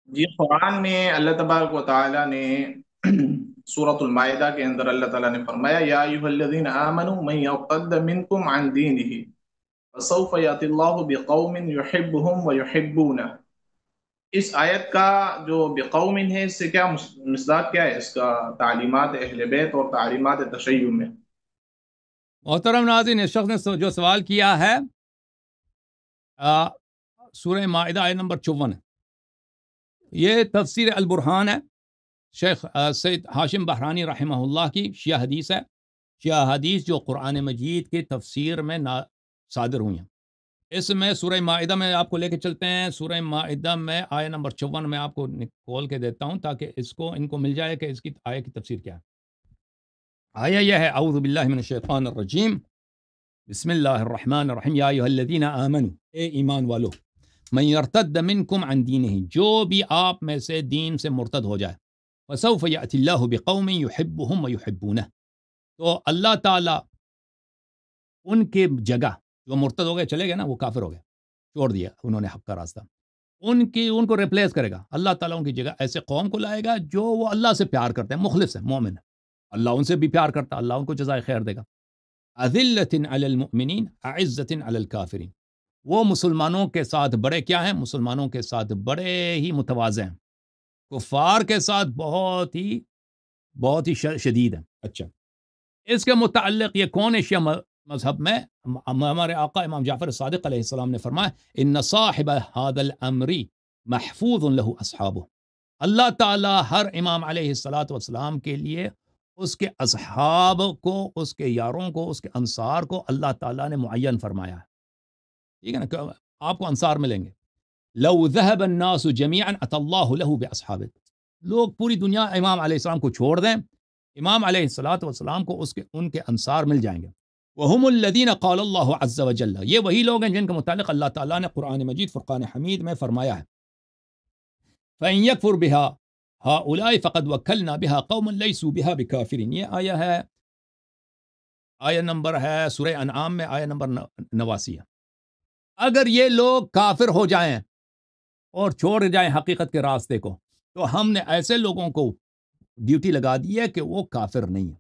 جی قرآن میں اللہ تبارک و تعالی نے سورۃ المائدہ کے اندر اللہ تعالیٰ نے فرمایا یا ایھا الذین آمنوا من یرتد منکم عن دینہ فسوف یأتی اللہ بقوم یحبهم ویحبونہ۔ اس آیت کا جو بقوم ہے اس سے کیا مصداق کیا ہے اس کا؟ تعلیمات اہل بیت اور تعلیمات تشیع میں۔ محترم ناظرین، اس شخص نے جو سوال کیا ہے سورہ مائدہ آیت نمبر 54 ہے، یہ تفسیر البرہان ہے، شیخ سید ہاشم بحرانی رحمہ اللہ کی شیعہ حدیث ہے، شیعہ حدیث جو قرآن مجید کی تفسیر میں صادر ہوئی ہیں۔ اس میں سورہ مائدہ میں آپ کو لے کے چلتے ہیں۔ سورہ مائدہ میں آیت نمبر 54 میں آپ کو کھول کے دیتا ہوں تاکہ ان کو مل جائے کہ اس کی آیت کی تفسیر کیا ہے۔ آیت یہ ہے، اعوذ باللہ من الشیطان الرجیم، بسم اللہ الرحمن الرحیم، یا ایھا الذین آمنوا، اے ایمان والو، من یرتد منکم عن دینہ، جو بھی آپ میں سے دین سے مرتد ہو جائے، فسوف یأتی اللہ بقوم یحبهم ویحبونہ، تو اللہ تعالیٰ ان کے جگہ، جو مرتد ہو گئے چلے گئے نا، وہ کافر ہو گئے، چھوڑ دیا انہوں نے حق کا راستہ، ان کو ریپلیس کرے گا اللہ تعالیٰ، ان کی جگہ ایسے قوم کو لائے گا جو وہ اللہ سے پیار کرتے ہیں، مخلص ہے، مومن ہے، اللہ ان سے بھی پیار کرتا، اللہ ان کو جزائے خیر دے گا۔ اذلۃ علی المؤمنین اعزۃ علی الکافرین، وہ مسلمانوں کے ساتھ بڑے کیا ہیں؟ مسلمانوں کے ساتھ بڑے ہی متواضع ہیں، کفار کے ساتھ بہت ہی شدید ہیں۔ اچھا، اس کے متعلق یہ کون ہے شیعہ مذہب میں؟ ہمارے آقا امام جعفر صادق علیہ السلام نے فرمایا ان صاحب هذا الامر محفوظ له اصحابہ، اللہ تعالیٰ ہر امام علیہ السلام کے لیے اس کے اصحاب کو، اس کے یاروں کو، اس کے انصار کو اللہ تعالیٰ نے معین فرمایا ہے، ٹھیک ہے نا، کہ آپ کو انصار ملیں گے۔ لو ذهب الناس جميعا اتى الله له باصحابه، لوگ پوری دنیا امام علیہ السلام کو چھوڑ دیں، امام علیہ السلام کو ان کے انصار مل جائیں گے۔ وهم الذين قال الله عز وجل، یہ وہی لوگ ہیں جن کے متعلق اللہ تعالیٰ نے قرآن مجید فرقان حمید میں فرمایا ہے فَإِن يَكْفُرْ بِهَا هؤلاء فقد وكلنا بها قوما ليسوا بها بكافرين، یہ آیہ نمبر ہے سورہ انعام میں، آیہ نمبر 89 ہے۔ اگر یہ لوگ کافر ہو جائیں اور چھوڑ جائیں حقیقت کے راستے کو، تو ہم نے ایسے لوگوں کو ڈیوٹی لگا دی ہے کہ وہ کافر نہیں ہیں۔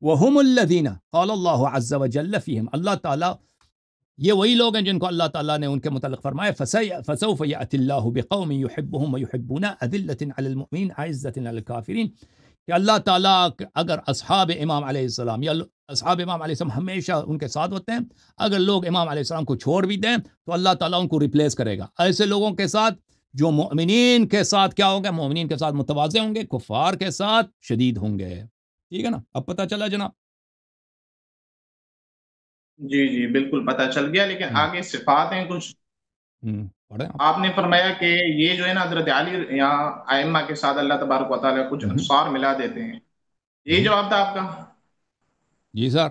وَهُمُ الَّذِينَ قَالَ اللَّهُ عَزَّ وَجَلَّ فِيهِمْ، اللہ تعالیٰ، یہ وہی لوگ ہیں جن کو اللہ تعالیٰ نے ان کے متعلق فرمایا فَسَوْفَ يَأْتِ اللَّهُ بِقَوْمٍ يُحِبُّهُمْ وَيُحِبُّونَ أَذِلَّةٍ عَلَى الْمُؤْمِنِينَ عَزَّةٍ عَلَى الْكَافِرِينَ، کہ اللہ تعالیٰ اگر اصحاب امام علیہ السلام یا اصحاب امام علیہ السلام ہمیشہ ان کے ساتھ ہوتے ہیں، اگر لوگ امام علیہ السلام کو چھوڑ بھی دیں تو اللہ تعالیٰ ان کو ریپلیس کرے گا ایسے لوگوں کے ساتھ جو مؤمنین کے ساتھ کیا ہوں گے؟ مؤمنین کے ساتھ متواضع ہوں گے، کفار کے ساتھ شدید ہوں گے۔ ٹھیک ہے نا، اب پتہ چلا جناب؟ جی جی بالکل پتہ چل گیا، لیکن آگے صفات ہیں کچھ۔ پڑھیں آپ نے فرمایا کہ یہ جو ہے نا حضرت علی یا ائمہ کے ساتھ اللہ تبارک و تعالیٰ کچھ انصار ملا دیتے ہیں، یہی جواب تھا آپ کا؟ جی سر۔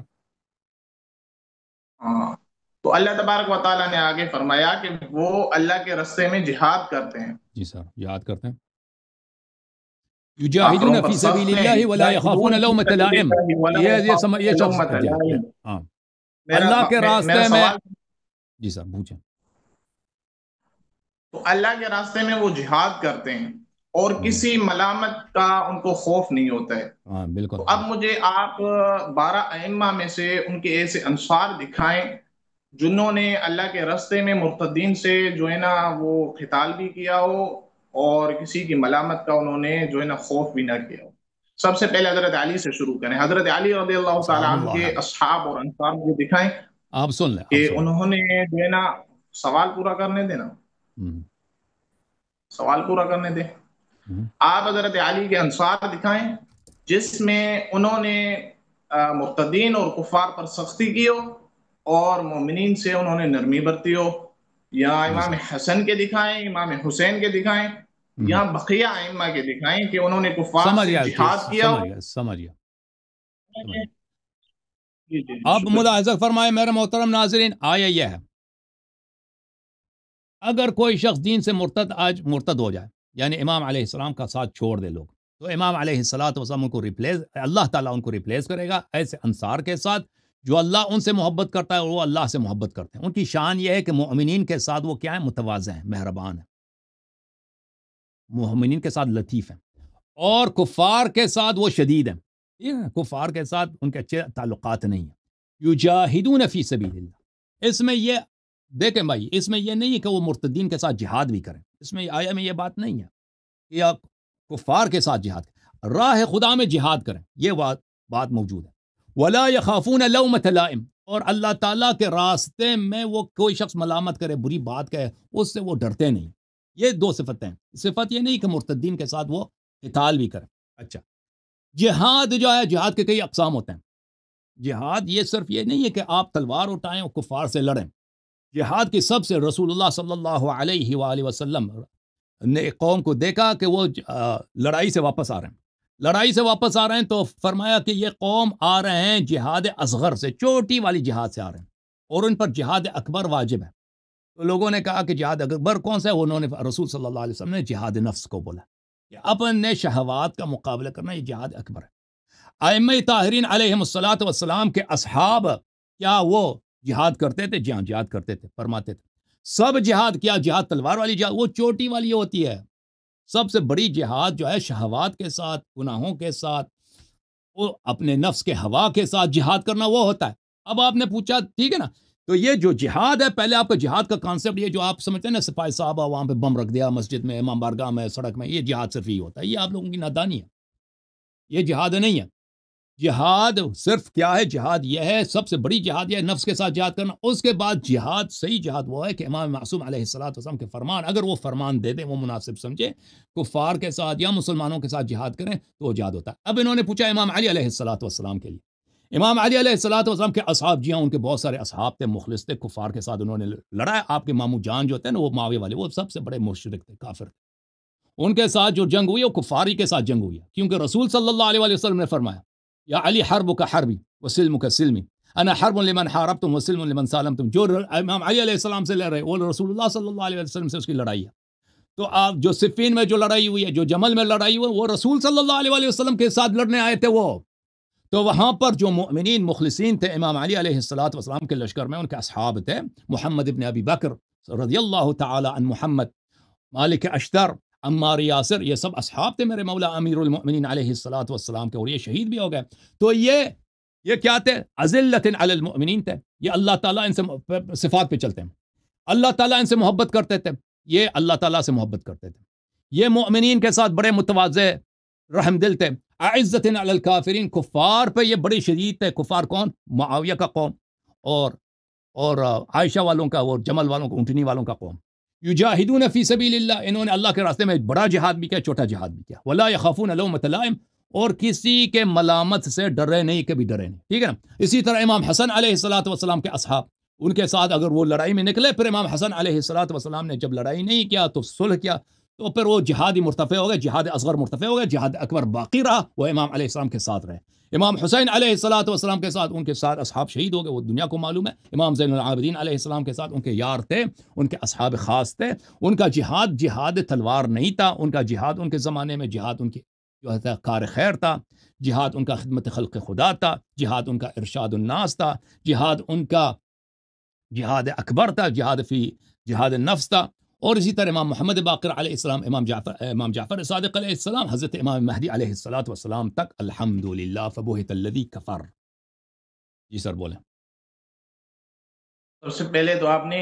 ہاں، تو اللہ تبارک و تعالیٰ نے آگے فرمایا کہ وہ اللہ کے راستے میں جہاد کرتے ہیں، جی سر، یاد کرتے ہیں، کافروں یجاہدون پر فی سخت سبیل ہیں، اللہ ولا یجاہدون یخافون فی لومۃ سبیل لائم، اللہ ولا یہ یخافون شخص لومۃ جی، لائم۔ ہاں، اللہ کے میرا راستے میں، سوال، جی سر پوچھیں۔ تو اللہ کے راستے میں وہ جہاد کرتے ہیں اور کسی ملامت کا ان کو خوف نہیں ہوتا ہے، ہاں بالکل۔ تو اب مجھے آپ 12 ائمہ میں سے ان کے ایسے انصار دکھائیں جنہوں نے اللہ کے راستے میں مرتدین سے جو ہے نا وہ قتال بھی کیا ہو اور کسی کی ملامت کا انہوں نے جو ہے نا خوف بھی نہ کیا ہو۔ سب سے پہلے حضرت علی سے شروع کریں، حضرت علی رضی اللہ تعالیٰ سلام عنہ اللہ کے علیہ، اصحاب اور انصار مجھے دکھائیں آپ سن لیں، آپ کہ سن انہوں نے جو ہے نا سوال پورا کرنے دینا، لیں۔ سوال پورا کرنے دیں۔ آپ حضرت علی کے انصار دکھائیں جس میں انہوں نے مرتدین اور کفار پر سختی کی ہو اور مومنین سے انہوں نے نرمی برتی ہو، یا امام حسن کے دکھائیں، امام حسین کے دکھائیں، یا بقیہ ائمہ کے دکھائیں کہ انہوں نے کفار سمجھ سے گیا، جہاد کیا ہو۔ سمجھ گیا، سمجھ گیا۔ جی جی اب شکریہ۔ ملاحظہ فرمائے میرے محترم ناظرین، آیا یہ ہے، اگر کوئی شخص دین سے آج مرتد ہو جائے، یعنی امام علیہ السلام کا ساتھ چھوڑ دے لوگ، تو امام علیہ السلام ان کو ریپلیس، اللہ تعالیٰ ان کو ریپلیس کرے گا ایسے انصار کے ساتھ جو اللہ ان سے محبت کرتا ہے اور وہ اللہ سے محبت کرتے ہیں۔ ان کی شان یہ ہے کہ مؤمنین کے ساتھ وہ کیا ہے؟ متواضع ہیں، مہربان ہیں۔ مومنین کے ساتھ لطیف ہیں، اور کفار کے ساتھ وہ شدید ہیں، ٹھیک ہے نا، کفار کے ساتھ ان کے اچھے تعلقات نہیں ہیں۔ یجاہدون فی سبیل اللہ، اس میں یہ دیکھیں بھائی، اس میں یہ نہیں ہے کہ وہ مرتدین کے ساتھ جہاد بھی کریں، اس میں آیا میں یہ بات نہیں ہے کہ آپ کفار کے ساتھ جہاد کریں، راہ خدا میں جہاد کریں، یہ بات موجود ہے۔ ولا یخافون لومۃ لائم، اور اللہ تعالیٰ کے راستے میں وہ کوئی شخص ملامت کرے، بری بات کہے، اس سے وہ ڈرتے نہیں۔ یہ دو صفتیں ہیں۔ صفت یہ نہیں کہ مرتدین کے ساتھ وہ قتال بھی کریں۔ اچھا، جہاد جو ہے، جہاد کے کئی اقسام ہوتے ہیں۔ جہاد یہ صرف یہ نہیں ہے کہ آپ تلوار اٹھائیں اور کفار سے لڑیں۔ جہاد کی سب سے رسول اللہ صلی اللہ علیہ وآلہ وسلم نے ایک قوم کو دیکھا کہ وہ لڑائی سے واپس آ رہے ہیں، لڑائی سے واپس آ رہے ہیں، تو فرمایا کہ یہ قوم آ رہے ہیں جہاد اصغر سے، چھوٹی والی جہاد سے آ رہے ہیں، اور ان پر جہاد اکبر واجب ہے۔ تو لوگوں نے کہا کہ جہاد اکبر کون سا ہے؟ انہوں نے رسول صلی اللہ علیہ وسلم نے جہاد نفس کو بولا کہ اپنے شہوات کا مقابلہ کرنا، یہ جہاد اکبر ہے۔ ائمہ طاہرین علیہم الصلاۃ والسلام کے اصحاب کیا وہ جہاد کرتے تھے؟ جی ہاں، جہاد کرتے تھے، فرماتے تھے سب جہاد کیا، جہاد تلوار والی جہاد وہ چھوٹی والی ہوتی ہے، سب سے بڑی جہاد جو ہے شہوات کے ساتھ، گناہوں کے ساتھ، وہ اپنے نفس کے ہوا کے ساتھ جہاد کرنا وہ ہوتا ہے۔ اب آپ نے پوچھا ٹھیک ہے نا، تو یہ جو جہاد ہے، پہلے آپ کا جہاد کا کانسیپٹ یہ جو آپ سمجھتے ہیں نا، سپاہی صاحب وہاں پہ بم رکھ دیا مسجد میں، امام بارگاہ میں، سڑک میں، یہ جہاد صرف یہ ہوتا ہے، یہ آپ لوگوں کی نادانی ہے، یہ جہاد نہیں ہے۔ جہاد صرف کیا ہے؟ جہاد یہ ہے، سب سے بڑی جہاد یہ ہے نفس کے ساتھ جہاد کرنا۔ اس کے بعد جہاد، صحیح جہاد وہ ہے کہ امام معصوم علیہ الصلوۃ والسلام کے فرمان، اگر وہ فرمان دے دیں، وہ مناسب سمجھے، کفار کے ساتھ یا مسلمانوں کے ساتھ جہاد کریں تو وہ جہاد ہوتا ہے۔ اب انہوں نے پوچھا امام علی علیہ الصلوۃ والسلام کے لیے، امام علی علیہ الصلوۃ والسلام کے اصحاب، جی ہاں ان کے بہت سارے اصحاب تھے، مخلص تھے، کفار کے ساتھ انہوں نے لڑا ہے۔ آپ کے مامو جان جو تھے نا، وہ معاویہ والے، وہ سب سے بڑے مشرک تھے، کافر تھے، ان کے ساتھ جو جنگ ہوئی وہ کفاری کے ساتھ جنگ ہوئی ہے، کیونکہ رسول صلی اللہ علیہ وسلم نے فرمایا یا علی حرب کا حربی وسلم کا سلمی، انا حرب لمن حاربتم وسلم لمن سالمتم۔ جو امام علی علیہ السلام سے لڑ رہے وہ رسول اللہ صلی اللہ علیہ وسلم سے اس کی لڑائی ہے۔ تو آپ جو صفین میں جو لڑائی ہوئی ہے، جو جمل میں لڑائی ہوئی، وہ رسول صلی اللہ علیہ وسلم کے ساتھ لڑنے آئے تھے وہ۔ تو وہاں پر جو مؤمنین مخلصین تھے امام علی علیہ الصلوۃ والسلام کے لشکر میں، ان کے اصحاب تھے محمد ابن ابی بکر رضی اللہ تعالی عن محمد، مالک اشتر، عمار یاسر، یہ سب اصحاب تھے میرے مولا امیر المؤمنین علیہ الصلوۃ والسلام کے، اور یہ شہید بھی ہو گئے۔ تو یہ کیا تھے؟ اذلۃ علی المؤمنین تھے، یہ اللہ تعالیٰ ان سے صفات پہ چلتے ہیں، اللہ تعالیٰ ان سے محبت کرتے تھے، یہ اللہ تعالیٰ سے محبت کرتے تھے، یہ مؤمنین کے ساتھ بڑے متواضع رحم دل تھے۔ اعزۃ علی الکافرین، کفار پہ یہ بڑی شدید تھے۔ کفار کون؟ معاویہ کا قوم اور عائشہ والوں کا، اور جمل والوں کا، اونٹنی والوں کا قوم۔ یجاہدون فی سبیل اللہ، انہوں نے اللہ کے راستے میں بڑا جہاد بھی کیا، چھوٹا جہاد بھی کیا۔ ولا یخافون لومۃ لائم، اور کسی کے ملامت سے ڈرے نہیں، کبھی ڈرے نہیں، ٹھیک ہے نا۔ اسی طرح امام حسن علیہ الصلوۃ والسلام کے اصحاب، ان کے ساتھ اگر وہ لڑائی میں نکلے، پھر امام حسن علیہ الصلوۃ والسلام نے جب لڑائی نہیں کیا تو صلح کیا، تو پھر وہ جہادی مرتفع ہو گئے، جہاد اصغر مرتفع ہو گئے، جہاد اکبر باقی رہا، وہ امام علیہ السلام کے ساتھ رہے۔ امام حسین علیہ الصلوۃ والسلام کے ساتھ، ان کے ساتھ اصحاب شہید ہو گئے، وہ دنیا کو معلوم ہے۔ امام زین العابدین علیہ السلام کے ساتھ ان کے یار تھے، ان کے اصحاب خاص تھے، ان کا جہاد تلوار نہیں تھا، ان کا جہاد ان کے زمانے میں جہاد ان کی جو ہے کار خیر تھا، جہاد ان کا خدمت خلق خدا تھا، جہاد ان کا ارشاد الناس تھا، جہاد ان کا جہاد اکبر تھا، جہاد النفس تھا۔ اور اسی طرح امام محمد باقر علیہ السلام، امام جعفر صادق علیہ السلام، حضرت امام مہدی علیہ الصلوۃ والسلام تک، الحمدللہ فبہت الذی کفر۔ جی سر بولیں۔ سب سے پہلے تو آپ نے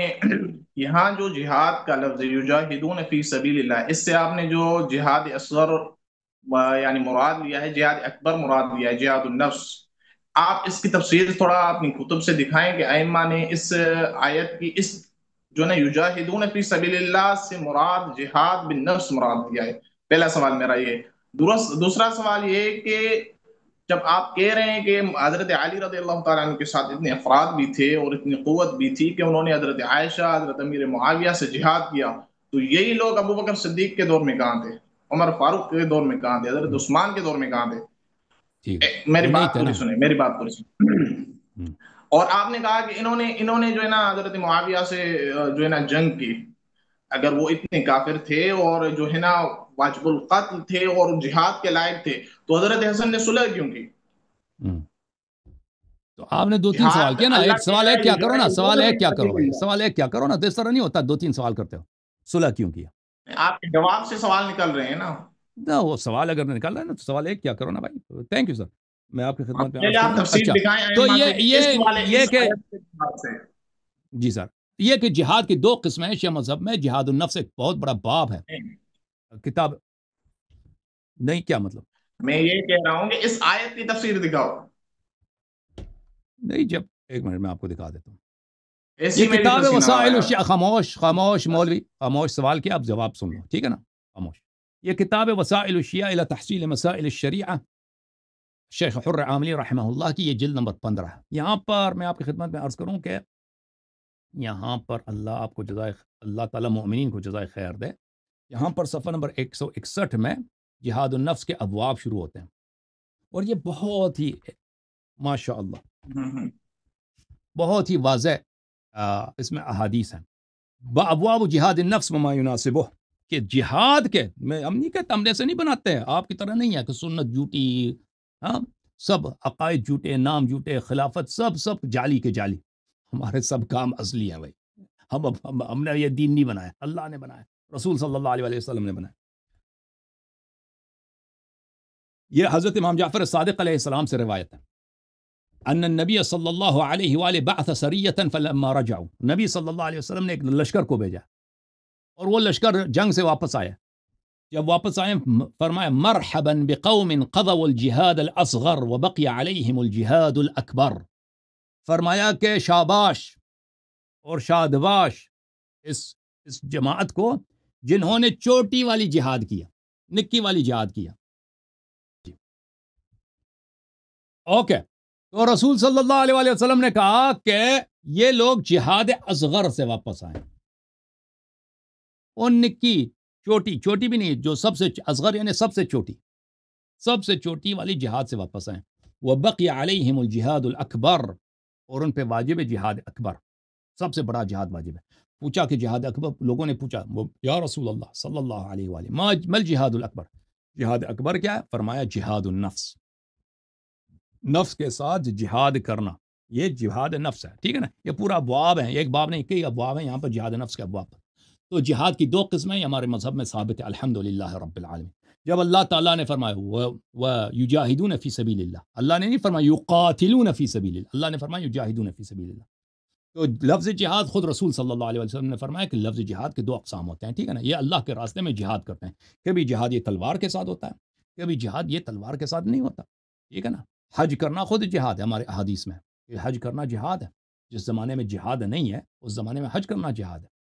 یہاں جو جہاد کا لفظ یجاہدون فی سبیل اللہ، اس سے آپ نے جو جہاد اصغر یعنی مراد لیا ہے، جہاد اکبر مراد لیا ہے، جہاد النفس۔ آپ اس کی تفسیر تھوڑا اپنی کتب سے دکھائیں کہ ائمہ نے اس آیت کی اس جو نا یجاہدون فی سبیل اللہ سے مراد جہاد بالنفس مراد دیا ہے۔ پہلا سوال میرا یہ۔ دوسرا سوال یہ کہ جب آپ کہہ رہے ہیں کہ حضرت علی رضی اللہ تعالیٰ عنہ کے ساتھ اتنے افراد بھی تھے اور اتنی قوت بھی تھی کہ انہوں نے حضرت عائشہ، حضرت امیر معاویہ سے جہاد کیا، تو یہی لوگ ابو بکر صدیق کے دور میں کہاں تھے؟ عمر فاروق کے دور میں کہاں تھے؟ حضرت عثمان کے دور میں کہاں تھے؟ میری بات پوری سنیں، میری بات پوری سنیں۔ اور آپ نے کہا کہ انہوں نے جو ہے نا حضرت معاویہ سے جو ہے نا جنگ کی، اگر وہ اتنے کافر تھے اور جو ہے نا واجب القتل تھے اور جہاد کے لائق تھے، تو حضرت حسن نے صلح کیوں کی؟ تو آپ نے 2-3 سوال کیا نا، ایک سوال ایک کیا کرو نا، سوال ایک کیا کرو بھائی، سوال ایک کیا کرو نا، تو اس طرح نہیں ہوتا 2-3 سوال کرتے ہو۔ صلح کیوں کیا؟ آپ کے جواب سے سوال نکل رہے ہیں نا. نہ وہ سوال اگر نکال رہا ہے نا تو سوال ایک کیا کرو نا بھائی. Thank you sir. میں آپ کی خدمت میں عرض پہلے آپ کروں. تفصیل اچھا دکھائیں تو ائمہ سے کہ یہ اس کہ آیت کے بعد سے. جی سر یہ کہ جہاد کی دو قسمیں ہیں شیعہ مذہب میں. جہاد النفس ایک بہت بڑا باب ہے کتاب. نہیں کیا مطلب؟ میں یہ کہہ رہا ہوں کہ اس آیت کی تفسیر دکھاؤ. نہیں جب ایک منٹ میں آپ کو دکھا دیتا ہوں. یہ اسی میں بھی کتاب پسینہ آ رہا وسائل ہے. الشیعہ. خاموش خاموش مولوی خاموش. سوال کیا آپ جواب سن لو ٹھیک ہے نا. خاموش. یہ کتاب وسائل الشیعہ الى تحصیل مسائل الشریعہ شیخ حر عاملی رحمہ اللہ کی یہ جلد نمبر 15 ہے. یہاں پر میں آپ کی خدمت میں عرض کروں کہ یہاں پر اللہ آپ کو جزائے اللہ تعالیٰ مومنین کو جزائے خیر دے. یہاں پر صفحہ نمبر 161 میں جہاد النفس کے ابواب شروع ہوتے ہیں اور یہ بہت ہی ماشاء اللہ بہت ہی واضح اس میں احادیث ہیں. ابواب جہاد النفس وما یناسبہ کہ جہاد کے میں ہم نہیں کہتے ہم ایسے نہیں بناتے ہیں آپ کی طرح نہیں ہے کہ سنت جھوٹی ہاں سب عقائد جھوٹے نام جھوٹے خلافت سب جعلی کے جعلی. ہمارے سب کام اصلی ہیں بھائی. ہم نے یہ دین نہیں بنایا اللہ نے بنایا رسول صلی اللہ علیہ وسلم نے بنایا. یہ حضرت امام جعفر صادق علیہ السلام سے روایت ہے ان النبی صلی اللہ علیہ وآلہ بعث سریة فلما رجعوا. نبی صلی اللہ علیہ وسلم نے ایک لشکر کو بھیجا اور وہ لشکر جنگ سے واپس آیا. جب واپس آئے فرمایا مرحبا بقوم قضوا الجهاد الاصغر وبقي عليهم الجهاد الاکبر. فرمایا کہ شاباش اور شادباش اس جماعت کو جنہوں نے چوٹی والی جہاد کیا نکی والی جہاد کیا. اوکے تو رسول صلی اللہ علیہ وآلہ وسلم نے کہا کہ یہ لوگ جہاد اصغر سے واپس آئے. اور نکی چوٹی بھی نہیں جو سب سے اصغر یعنی سب سے چوٹی والی جہاد سے واپس آئے. وبقي عليهم الجهاد الاکبر اور ان پہ واجب ہے جہاد اکبر. سب سے بڑا جہاد واجب ہے. پوچھا کہ جہاد اکبر لوگوں نے پوچھا یا رسول اللہ صلی اللہ علیہ وآلہ مل جہاد الاکبر. جہاد اکبر کیا ہے؟ فرمایا جہاد النفس. نفس کے ساتھ جہاد کرنا یہ جہاد نفس ہے. ٹھیک ہے نا. یہ پورا ابواب ہے ایک باب نہیں کئی ابواب ہیں یہاں پر جہاد نفس کے ابواب پر. تو جہاد کی دو قسمیں ہمارے مذہب میں ثابت ہے الحمدللہ رب العالمین. جب اللہ تعالیٰ نے فرمایا وَيُجَاهِدُونَ فِي سَبِيلِ اللَّهِ اللہ نے نہیں فرمایا يُقَاتِلُونَ فِي سَبِيلِ اللَّهِ اللہ نے فرمایا يُجَاهِدُونَ فِي سَبِيلِ اللَّهِ. تو لفظ جہاد خود رسول صلی اللہ علیہ وسلم نے فرمایا کہ لفظ جہاد کے دو اقسام ہوتے ہیں. ٹھیک ہے نا. یہ اللہ کے راستے میں جہاد کرتے ہیں. کبھی جہاد یہ تلوار کے ساتھ ہوتا ہے کبھی جہاد یہ تلوار کے ساتھ نہیں ہوتا. ٹھیک ہے نا. حج کرنا خود جہاد ہے ہمارے احادیث میں کہ حج کرنا جہاد ہے. جس زمانے میں جہاد نہیں ہے اس زمانے میں حج کرنا جہاد ہے.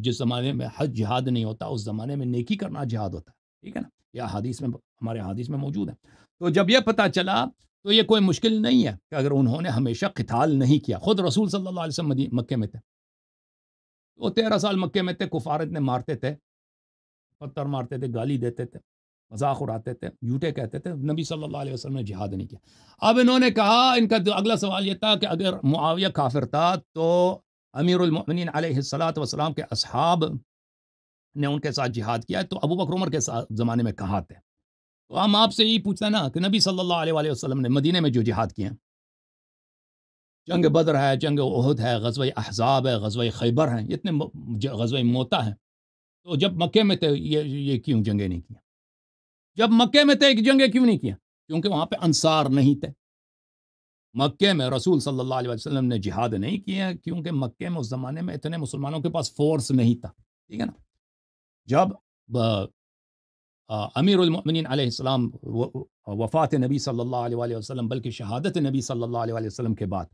جس زمانے میں حج جہاد نہیں ہوتا اس زمانے میں نیکی کرنا جہاد ہوتا ہے. ٹھیک ہے نا. یہ احادیث میں ہمارے احادیث میں موجود ہے. تو جب یہ پتہ چلا تو یہ کوئی مشکل نہیں ہے کہ اگر انہوں نے ہمیشہ قتال نہیں کیا. خود رسول صلی اللہ علیہ وسلم مکے میں تھے وہ 13 سال مکے میں تھے. کفار اتنے مارتے تھے پتھر مارتے تھے گالی دیتے تھے مذاق اڑاتے تھے جھوٹے کہتے تھے. نبی صلی اللہ علیہ وسلم نے جہاد نہیں کیا. اب انہوں نے کہا ان کا اگلا سوال یہ تھا کہ اگر معاویہ کافر تھا تو امیر المؤمنین علیہ الصلاۃ والسلام کے اصحاب نے ان کے ساتھ جہاد کیا تو ابو بکر عمر کے زمانے میں کہاں تھے. تو ہم آپ سے یہی پوچھتے ہیں نا کہ نبی صلی اللہ علیہ وآلہ وسلم نے مدینے میں جو جہاد کیے ہیں جنگ بدر ہے جنگ احد ہے غزوہ احزاب ہے غزوہ خیبر ہیں اتنے غزوہ موتا ہیں. تو جب مکے میں تھے یہ کیوں جنگیں نہیں کیا؟ جب مکے میں تھے جنگیں کیوں نہیں کیا؟ کیونکہ وہاں پہ انصار نہیں تھے. مکے میں رسول صلی اللہ علیہ وسلم نے جہاد نہیں کیا کیونکہ مکے میں اس زمانے میں اتنے مسلمانوں کے پاس فورس نہیں تھا. ٹھیک ہے نا. جب امیر المؤمنین علیہ السلام وفات نبی صلی اللہ علیہ وآلہ وسلم بلکہ شہادت نبی صلی اللہ علیہ وآلہ وسلم کے بعد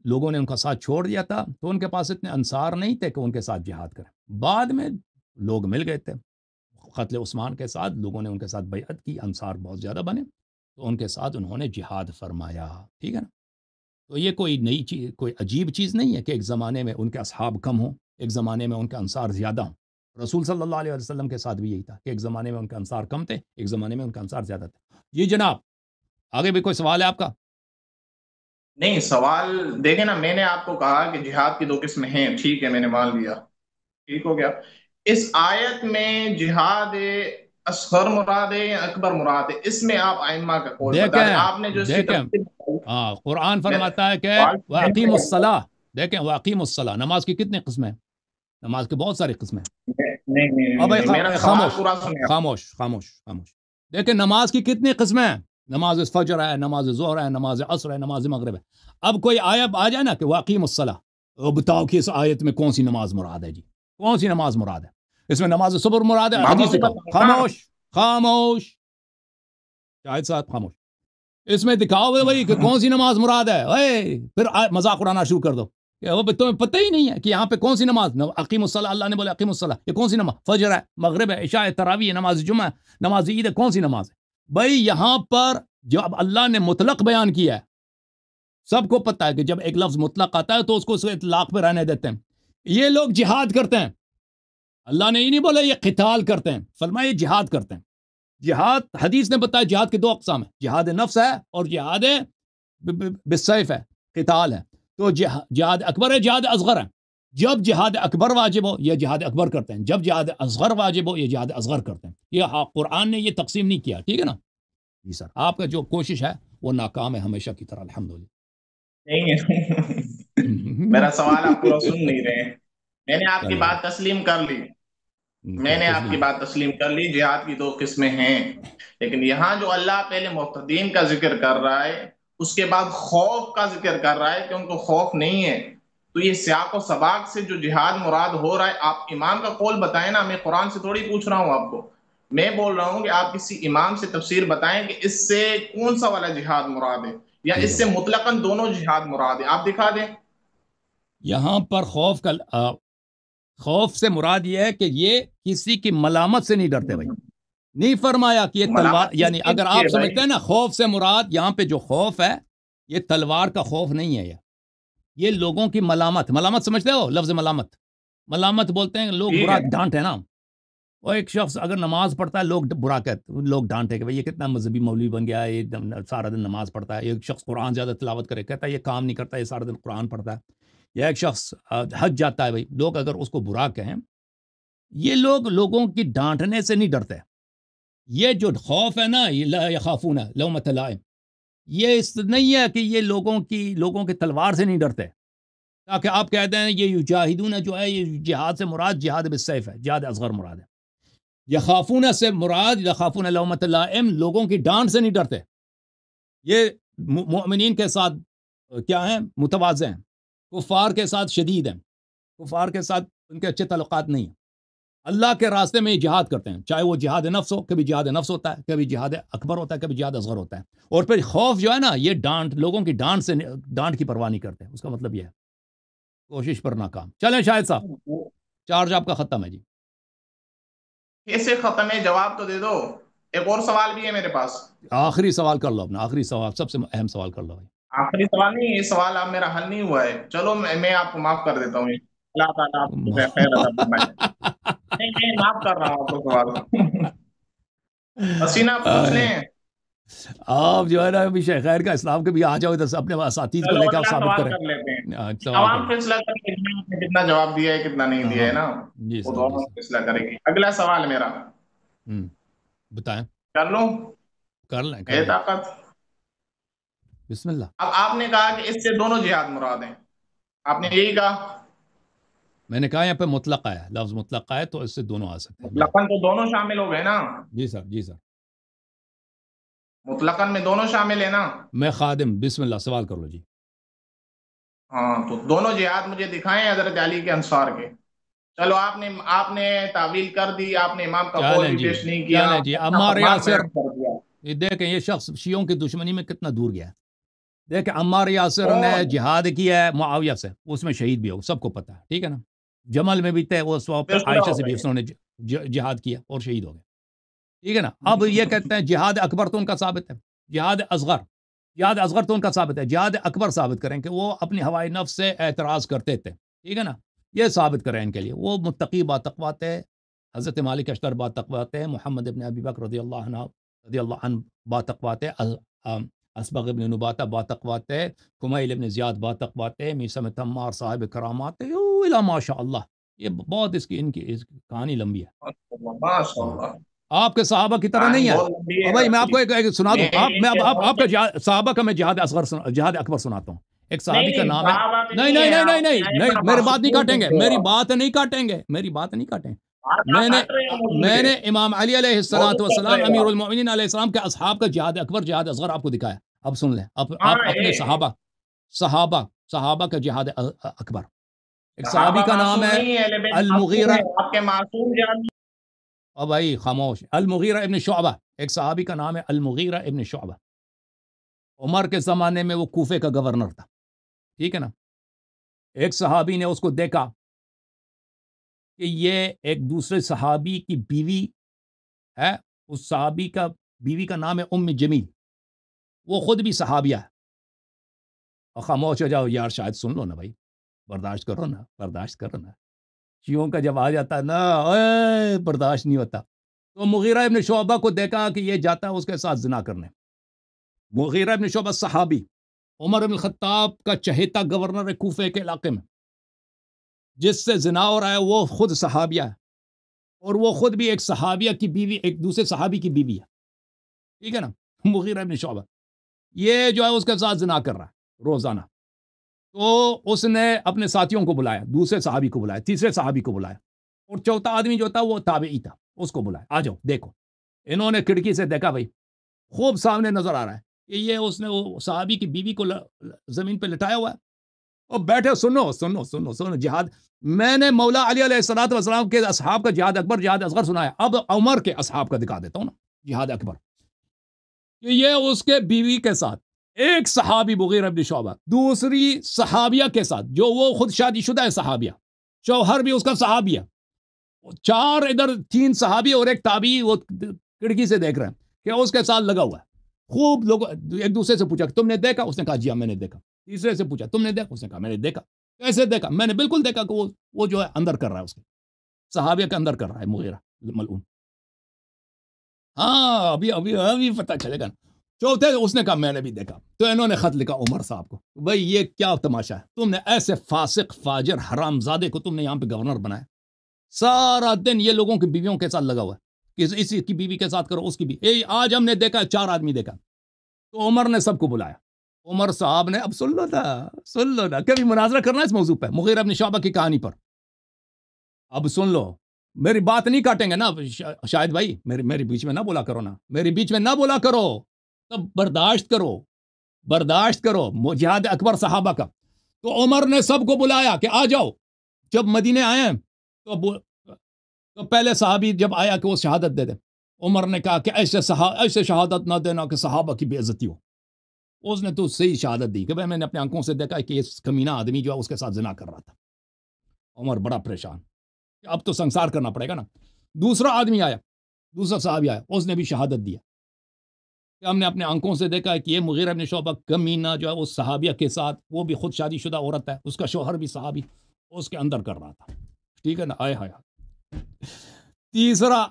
لوگوں نے ان کا ساتھ چھوڑ دیا تھا تو ان کے پاس اتنے انصار نہیں تھے کہ ان کے ساتھ جہاد کریں. بعد میں لوگ مل گئے تھے. قتل عثمان کے ساتھ لوگوں نے ان کے ساتھ بیعت کی انصار بہت زیادہ بنے تو ان کے ساتھ انہوں نے جہاد فرمایا. ٹھیک ہے نا. تو یہ کوئی نئی چیز کوئی عجیب چیز نہیں ہے کہ ایک زمانے میں ان کے اصحاب کم ہوں ایک زمانے میں ان کے انصار زیادہ ہوں. رسول صلی اللہ علیہ وسلم کے ساتھ بھی یہی تھا کہ ایک زمانے میں ان کے انصار کم تھے ایک زمانے میں ان کے انصار زیادہ تھے. جی جناب آگے بھی کوئی سوال ہے آپ کا؟ نہیں سوال دیکھیں نا میں نے آپ کو کہا کہ جہاد کی دو قسمیں ہیں. ٹھیک ہے میں نے مان لیا ٹھیک ہو گیا. اس آیت میں جہاد اصغر مراد ہے یا اکبر مراد ہے اس میں آپ ائمہ کا قول بتا دیں. آپ نے جو اس کی تفصیل ہاں قرآن فرماتا ہے کہ واقیم الصلاۃ. دیکھیں واقیم الصلاۃ نماز کی کتنی قسمیں نماز کے بہت ساری قسمیں ہیں. نہیں اب میرا سوال پورا سنیں. خاموش خاموش خاموش. دیکھیں نماز کی کتنی قسمیں ہیں. نماز فجر ہے، نماز ظہر ہے، نماز عصر ہے، نماز مغرب ہے. اب کوئی آیت آ جائے نا کہ واقیم الصلاۃ، بتاؤ کہ اس آیت میں کون سی نماز مراد ہے جی، کون سی نماز مراد ہے؟ اس میں نماز صبح مراد ہے؟ حدیث دکھاؤ. خاموش خاموش شاہد صاحب خاموش. اس میں دکھاؤ بھائی کہ کون سی نماز مراد ہے. پھر مذاق اڑانا شروع کر دو کہ وہ تمہیں پتہ ہی نہیں ہے کہ یہاں پہ کون سی نماز. اقیم الصلاۃ، اللہ نے بولا اقیم الصلاۃ، یہ کون سی نماز؟ فجر ہے، مغرب ہے، عشاء ہے، تراویح ہے، نماز جمعہ ہے، نماز عید ہے، کون سی نماز ہے بھائی؟ یہاں پر جو اب اللہ نے مطلق بیان کیا ہے، سب کو پتہ ہے کہ جب ایک لفظ مطلق آتا ہے تو اس کو اس اطلاق پہ رہنے دیتے ہیں. یہ لوگ جہاد کرتے ہیں، اللہ نے یہ نہیں بولا یہ قتال کرتے ہیں، فرمایا یہ جہاد کرتے ہیں. جہاد حدیث نے بتایا جہاد کے دو اقسام ہیں، جہاد نفس ہے اور جہاد بالسیف ہے، قتال ہے. تو جہاد اکبر ہے، جہاد اصغر ہے. جب جہاد اکبر واجب ہو یہ جہاد اکبر کرتے ہیں، جب جہاد اصغر واجب ہو یہ جہاد اصغر کرتے ہیں. یہ قرآن نے یہ تقسیم نہیں کیا، ٹھیک ہے نا جی سر. آپ کا جو کوشش ہے وہ ناکام ہے ہمیشہ کی طرح الحمدللہ. میرا سوال آپ پورا سن نہیں رہے ہیں. میں نے آپ کی بات تسلیم کر لی، میں نے آپ کی بات تسلیم کر لی. جہاد کی دو قسمیں ہیں، لیکن یہاں جو اللہ پہلے محتدین کا ذکر کر رہا ہے، اس کے بعد خوف کا ذکر کر رہا ہے کہ ان کو خوف نہیں ہے. تو یہ سیاق و سباق سے جو جہاد مراد ہو رہا ہے، آپ امام کا قول بتائیں نا. میں قرآن سے تھوڑی پوچھ رہا ہوں آپ کو، میں بول رہا ہوں کہ آپ کسی امام سے تفسیر بتائیں کہ اس سے کون سا والا جہاد مراد ہے، یا اس سے مطلقاً دونوں جہاد مراد ہے. آپ دکھا دیں. یہاں پر خوف سے مراد یہ ہے کہ یہ کسی کی ملامت سے نہیں ڈرتے بھائی. نہیں فرمایا کہ یہ تلوار، یعنی اگر آپ سمجھتے ہیں نا خوف سے مراد یہاں پہ جو خوف ہے یہ تلوار کا خوف نہیں ہے، یہ لوگوں کی ملامت سمجھتے ہو؟ لفظ ملامت بولتے ہیں لوگ برا ڈانٹے نا. وہ ایک شخص اگر نماز پڑھتا ہے لوگ برا کہتے، لوگ ڈانٹے کہ بھئی یہ کتنا مذہبی مولوی بن گیا ہے، یہ سارا دن نماز پڑھتا ہے. ایک شخص قرآن زیادہ تلاوت کرے کہتا ہے یہ کام نہیں کرتا، یہ سارا دن قرآن پڑھتا ہے. یا ایک شخص حج جاتا ہے، بھائی لوگ اگر اس کو برا کہیں، یہ لوگ لوگوں کی ڈانٹنے سے نہیں ڈرتے. یہ جو خوف ہے نا، یہ لا یخافون لومۃ لائم، یہ اس نہیں ہے کہ یہ لوگوں کے تلوار سے نہیں ڈرتے. تاکہ آپ کہتے ہیں یہ یجاہدون جو ہے یہ جہاد سے مراد جہاد بالسیف ہے، جہاد اصغر مراد ہے. یخافون سے مراد یخافون لومۃ لائم، لوگوں کی ڈانٹ سے نہیں ڈرتے. یہ مؤمنین کے ساتھ کیا ہیں؟ متواضع ہیں. کفار کے ساتھ شدید ہیں، کفار کے ساتھ ان کے اچھے تعلقات نہیں ہیں. اللہ کے راستے میں یہ جہاد کرتے ہیں، چاہے وہ جہاد نفس ہو، کبھی جہاد نفس ہوتا ہے، کبھی جہاد اکبر ہوتا ہے، کبھی جہاد اصغر ہوتا ہے. اور پھر خوف جو ہے نا، یہ لوگوں کی ڈانٹ کی پرواہ نہیں کرتے. اس کا مطلب یہ ہے کوشش پر ناکام. چلیں شاہد صاحب، چارج آپ کا ختم ہے جی. کیسے ختم ہے؟ جواب تو دے دو. ایک اور سوال بھی ہے میرے پاس. آخری سوال کر لو اپنا، آخری سوال سب سے اہم سوال کر لو بھائی. آخری سوال نہیں، یہ سوال اب میرا حل نہیں ہوا ہے. چلو میں آپ کو معاف کر دیتا ہوں. اللہ تعالیٰ آپ کو خیر عطا فرمائے. نہیں میں معاف کر رہا ہوں آپ کو سوال. حسینہ پوچھ لیں. آپ جو ہے نا ابھی شیخ خیر کا اسلام کے بھی آ جاؤ ادھر سے، اپنے اساتذ کو لے کے آپ ثابت کریں. کر لیتے ہیں. عوام فیصلہ کرے گی کتنا جواب دیا ہے کتنا نہیں دیا ہے نا، وہ دونوں فیصلہ کرے گی. اگلا سوال میرا بتائیں. کر لوں؟ کر لیں. ہے طاقت؟ بسم اللہ. اب آپ نے کہا کہ اس سے دونوں جہاد مراد ہیں، آپ نے یہی کہا. میں نے کہا یہاں پہ مطلق ہے، لفظ مطلق ہے تو اس سے دونوں آ سکتے ہیں. مطلقاً تو دونوں شامل ہو گئے نا. جی سر، جی سر. مطلقاً میں دونوں شامل ہیں نا. میں خادم، بسم اللہ سوال کر لو جی. ہاں تو دونوں جہاد مجھے دکھائیں حضرت علی کے انصار کے. چلو آپ نے تعویل کر دی، آپ نے امام کا قول بھی پیش نہیں کیا. جی عمار یاسر، دیکھیں یہ شخص شیعوں کی دشمنی میں کتنا دور گیا ہے. دیکھیں عمار یاسر نے جہاد کیا ہے معاویہ سے، اس میں شہید بھی ہو، سب کو پتہ ہے، ٹھیک ہے نا. جمل میں بھی تھے وہ عائشہ سے بھی انہوں نے جہاد کیا اور شہید ہو گئے، ٹھیک ہے نا. اب یہ کہتے ہیں جہاد اکبر تو ان کا ثابت ہے، جہاد اصغر تو ان کا ثابت ہے. جہاد اکبر ثابت کریں کہ وہ اپنی ہوائے نفس سے اعتراض کرتے تھے، ٹھیک ہے نا. یہ ثابت کریں ان کے لیے. وہ متقی با تقویٰ تھے، حضرت مالک اشتر با تقویٰ تھے، محمد ابن ابی بکر رضی اللہ عنہ با تقویٰ تھے، اسبغ ابن نباتہ با تقویٰ تھے، کمیل ابن زیاد با تقویٰ تھے، میثم تمار صاحب کرامات تھے. ماشاء اللہ، یہ بہت ان کی کہانی لمبی ہے. آپ کے صحابہ کی طرح نہیں ہے. بھائی میں آپ کو ایک سنا دوں. آپ کا صحابہ کا میں جہاد اکبر سناتا ہوں. ایک صحابی کا نام ہے، صحابہ میں نہیں نہیں نہیں ہے، نہیں نہیں آپ نہیں نہیں، میری بات نہیں کاٹیں گے، میری بات بات نہیں کاٹیں گے، میری بات نہیں کاٹیں گے. کاٹ رہے ہیں میں نے مجھے امام علی علیہ الصلوۃ بہت کٹ والسلام رہے امیر ہو آپ. المؤمنین علیہ السلام کے اصحاب کا جہاد اکبر جہاد اصغر آپ کو دکھایا. اب سن لیں، اب ہاں آپ اپنے صحابہ کا جہاد اکبر. ایک صحابی صحابہ کا نام معصوم ہے نہیں ہے، لیکن معصوم المغیرہ. ہے آپ کے معصوم جان. او بھائی خاموش. المغیرہ ابن شعبہ، ایک صحابی کا نام ہے المغیرہ ابن شعبہ. عمر کے زمانے میں وہ کوفے کا گورنر تھا، ٹھیک ہے نا. ایک صحابی نے اس کو دیکھا کہ یہ ایک دوسرے صحابی کی بیوی ہے، اس صحابی کا بیوی کا نام ہے ام جمیل، وہ خود بھی صحابیہ ہے. اور خاموش ہو جاؤ یار، شاید سن لو نا بھائی، برداشت کرو نا، برداشت کرو نا. شیعوں کا جب آ جاتا ہے نا، برداشت نہیں ہوتا. تو مغیرہ ابن شعبہ کو دیکھا کہ یہ جاتا ہے اس کے ساتھ زنا کرنے. مغیرہ ابن شعبہ صحابی، عمر بن الخطاب کا چہیتا گورنر ہے کوفے کے علاقے میں، جس سے زنا ہو رہا ہے وہ خود صحابیہ ہے، اور وہ خود بھی ایک صحابیہ کی بیوی، ایک دوسرے صحابی کی بیوی ہے، ٹھیک ہے نا. مغیرہ ابن شعبہ یہ جو ہے اس کے ساتھ زنا کر رہا ہے روزانہ. تو اس نے اپنے ساتھیوں کو بلایا، دوسرے صحابی کو بلایا، تیسرے صحابی کو بلایا، اور چوتھا آدمی جو تھا وہ تابعی تھا، اس کو بلایا. آ جاؤ دیکھو. انہوں نے کھڑکی سے دیکھا بھائی، خوب سامنے نظر آ رہا ہے کہ یہ اس نے وہ صحابی کی بیوی کو زمین پہ لٹایا ہوا ہے. اور بیٹھے سنو سنو سنو سنو جہاد. میں نے مولا علی علیہ الصلوۃ والسلام کے اصحاب کا جہاد اکبر جہاد اصغر سنایا، اب عمر کے اصحاب کا دکھا دیتا ہوں نا جہاد اکبر. کہ یہ اس کے بیوی کے ساتھ ایک صحابی مغیرہ بن شعبہ دوسری صحابیہ کے ساتھ، جو وہ خود شادی شدہ ہے صحابیہ، شوہر بھی اس کا صحابی ہے. چار ادھر، تین صحابی اور ایک تابعی، وہ کھڑکی سے دیکھ رہے ہیں کہ اس کے ساتھ لگا ہوا ہے. خوب لوگ ایک دوسرے سے پوچھا کہ تم نے دیکھا؟ اس نے کہا جی ہاں میں نے دیکھا. تیسرے سے پوچھا تم نے دیکھا؟ اس نے کہا میں نے دیکھا. کیسے دیکھا؟ میں نے بالکل دیکھا کہ وہ جو ہے اندر کر رہا ہے، اس کے صحابیہ کے اندر کر رہا ہے مغیرہ ملعون. ہاں ابھی پتہ چلے گا. چوتھے اس نے کہا میں نے بھی دیکھا. تو انہوں نے خط لکھا عمر صاحب کو، بھائی یہ کیا تماشا ہے، تم نے ایسے فاسق فاجر حرام زادے کو تم نے یہاں پہ گورنر بنایا، سارا دن یہ لوگوں کی بیویوں کے ساتھ لگا ہوا ہے کہ اسی کی بیوی کے ساتھ کرو، اس کی بھی. آج ہم نے دیکھا 4 آدمی دیکھا. تو عمر نے سب کو بلایا. عمر صاحب نے، اب سن لو نا کبھی مناظرہ کرنا اس موضوع پہ، مغیرہ بن شعبہ کی کہانی پر. اب سن لو، میری بات نہیں کاٹیں گے نا شاہد بھائی، میری بیچ میں نہ بولا کرو نا، میری بیچ میں نہ بولا کرو. تب برداشت کرو جہاد اکبر صحابہ کا. تو عمر نے سب کو بلایا کہ آ جاؤ. جب مدینے آئے تو پہلے صحابی جب آیا کہ وہ شہادت دے دے، عمر نے کہا کہ ایسے شہادت نہ دینا کہ صحابہ کی بے عزتی ہو. اس نے تو صحیح شہادت دی کہ بھائی میں نے اپنے آنکھوں سے دیکھا کہ یہ کمینہ آدمی جو ہے اس کے ساتھ زنا کر رہا تھا. عمر بڑا پریشان، اب تو سنسار کرنا پڑے گا نا. دوسرا آدمی آیا، دوسرا صحابی آیا، اس نے بھی شہادت دیا کہ ہم نے اپنے آنکھوں سے دیکھا ہے کہ یہ مغیرہ بن شعبہ کمینہ جو ہے اس صحابیہ کے ساتھ، وہ بھی خود شادی شدہ عورت ہے، اس کا شوہر بھی صحابی، اس کے اندر کر رہا تھا. ٹھیک ہے نا. آئے ہایا. تیسرا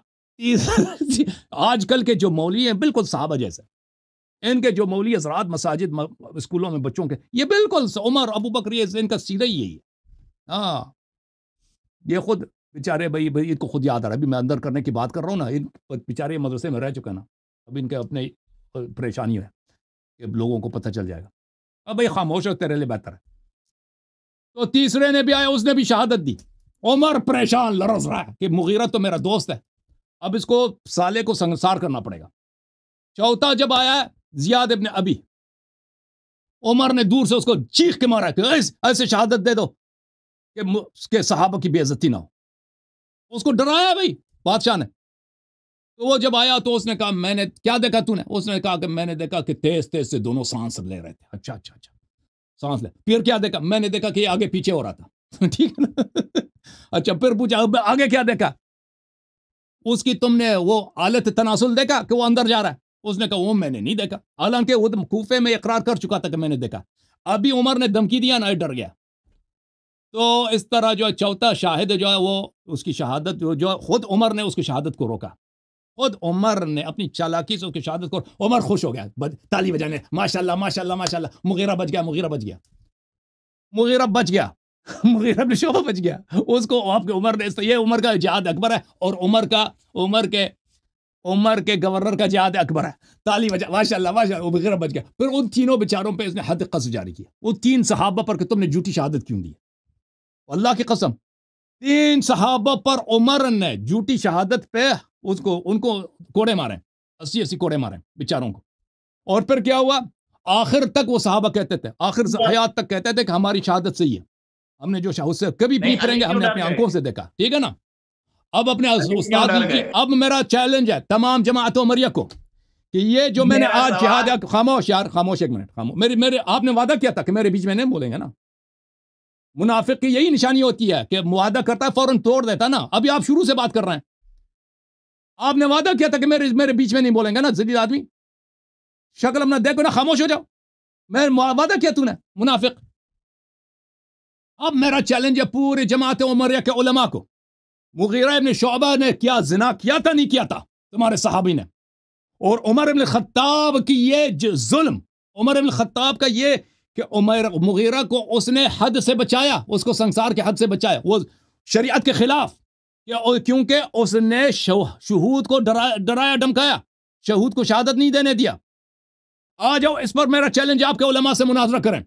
آج کل کے جو مولوی ہیں بالکل صحابہ جیسے، ان کے جو مولوی حضرات مساجد اسکولوں میں بچوں کے، یہ بالکل عمر ابو بکر، یہ ان کا سیدھا ہی یہی ہے. ہاں یہ خود بیچارے بھائی ان کو خود یاد آ رہا ہے، ابھی میں اندر کرنے کی بات کر رہا ہوں نا، ان بیچارے مدرسے میں رہ چکے نا، اب ان کے اپنے پریشانی ہے کہ لوگوں کو پتہ چل جائے گا. اب بھائی خاموش ہو، تیرے لیے بہتر ہے. تو تیسرے نے بھی آیا، اس نے بھی شہادت دی. عمر پریشان لرز رہا ہے کہ مغیرہ تو میرا دوست ہے، اب اس کو سالے کو سنسار کرنا پڑے گا. چوتھا جب آیا زیاد ابن ابی، عمر نے دور سے اس کو چیخ کے مارا کہ ایسے شہادت دے دو کہ صحابہ کی بے عزتی نہ ہو. اس کو ڈرایا بھائی بادشاہ نے. تو وہ جب آیا تو اس نے کہا میں نے کیا دیکھا تو نے؟ اس نے کہا کہ میں نے دیکھا کہ تیز تیز سے دونوں سانس لے رہے تھے. اچھا سانس لے. پھر کیا دیکھا؟ میں نے دیکھا کہ یہ آگے پیچھے ہو رہا تھا. ٹھیک ہے نا. اچھا پھر پوچھا آگے کیا دیکھا؟ اس کی تم نے وہ حالت تناسل دیکھا کہ وہ اندر جا رہا ہے؟ اس نے کہا وہ میں نے نہیں دیکھا، حالانکہ وہ کوفے میں اقرار کر چکا تھا کہ میں نے دیکھا. ابھی عمر نے دھمکی دیا نا، ڈر گیا. تو اس طرح جو ہے چوتھا شاہد جو ہے وہ اس کی شہادت جو خود عمر نے اس کی شہادت کو روکا، خود عمر نے اپنی چالاکی سے اس کی شہادت کو. عمر خوش ہو گیا، تالی بجانے، ماشاءاللہ ماشاءاللہ ماشاءاللہ، مغیرہ بچ گیا، مغیرہ بچ گیا، مغیرہ بن شعبہ بچ گیا. اس کو آپ کے عمر نے، یہ عمر کا جہاد اکبر ہے. اور عمر کے گورنر کا جہاد اکبر ہے، تالی بجا، ماشاء اللہ ماشاء اللہ، وہ بغیر بچ گیا. پھر ان تینوں بیچاروں پہ اس نے حد قذف جاری کیا. وہ 3 صحابہ پر کہ تم نے جھوٹی شہادت کیوں دی؟ اللہ کی قسم 3 صحابہ پر عمر نے جھوٹی شہادت پہ ان کو کوڑے مارے، 80 کوڑے مارے بیچاروں کو. اور پھر کیا ہوا؟ آخر تک وہ صحابہ کہتے تھے، آخر حیات تک کہتے تھے کہ ہماری شہادت صحیح ہے، ہم نے جو اس سے کبھی بھی کریں گے، ہم نے اپنی آنکھوں سے دیکھا. ٹھیک ہے نا؟ اب اپنے استاد کی، اب میرا چیلنج ہے تمام جماعت عمریہ کو کہ یہ جو میں نے آج جہاد، خاموش یار، خاموش، ایک منٹ خاموش. میرے آپ نے وعدہ کیا تھا کہ میرے بیچ میں نہیں بولیں گے نا. منافق کی یہی نشانی ہوتی ہے کہ وعدہ کرتا ہے فوراً توڑ دیتا نا. ابھی آپ شروع سے بات کر رہے ہیں، آپ نے وعدہ کیا تھا کہ میرے بیچ میں نہیں بولیں گے نا. ذلیل آدمی، شکل اپنا دیکھو نا، خاموش ہو جاؤ. میں وعدہ کیا تو نے منافق. اب میرا چیلنج ہے پورے جماعت عمریہ کے علماء کو، مغیرہ ابن شعبہ نے کیا زنا کیا تھا نہیں کیا تھا تمہارے صحابی نے؟ اور عمر ابن خطاب کی یہ ظلم، عمر ابن خطاب کا یہ کہ مغیرہ کو اس نے حد سے بچایا، اس کو سنسار کے حد سے بچایا، وہ شریعت کے خلاف، کیونکہ اس نے شہود کو ڈرایا دھمکایا، شہود کو شہادت نہیں دینے دیا. آ جاؤ، اس پر میرا چیلنج آپ کے علماء سے مناظرہ کریں.